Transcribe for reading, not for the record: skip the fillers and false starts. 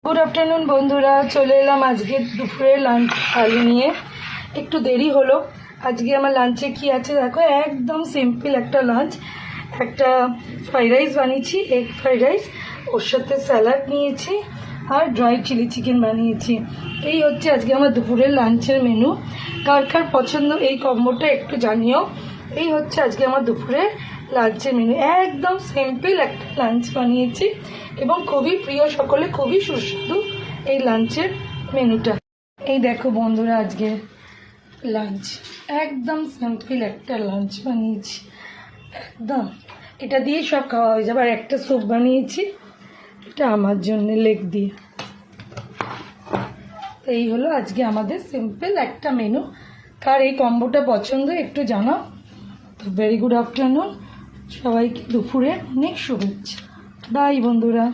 Good afternoon বন্ধুরা, চলে এলাম আজকে দুপুরে লাঞ্চ থালি নিয়ে। একটু দেরি হলো। আজকে আমার লাঞ্চে কি আছে দেখো, একদম সিম্পল একটা লাঞ্চ। একটা ফ্রাইড রাইস বানিয়েছি, এগ ফ্রাইড রাইস, ওর সাথে স্যালাড নিয়েছি আর ড্রাই চিলি চিকেন বানিয়েছি। এই হচ্ছে আজকে আমার দুপুরের লাঞ্চের মেনু। কার কার পছন্দ এই কম্বোটা একটু জানিও। এই হচ্ছে আজকে আমার দুপুরের লাঞ্চের মেনু। একদম সিম্পল একটা লাঞ্চ বানিয়েছি এবং খুবই প্রিয়, সকলে খুবই সুস্বাদু এই লাঞ্চের মেনুটা। এই দেখো বন্ধুরা, আজকে লাঞ্চ একদম সিম্পল একটা লাঞ্চ বানিয়েছি। একদম এটা দিয়ে সব খাওয়া হয়ে যাবে। আর একটা স্যুপ বানিয়েছি, এটা আমার জন্য লেগ দিয়ে। এই হলো আজকে আমাদের সিম্পল একটা মেনু। কার এই কম্বোটা পছন্দ একটু জানাও। তো ভেরি গুড আফটারনুন সবাইকে, দুপুরে অনেক শুভেচ্ছা। বাই বন্ধুরা।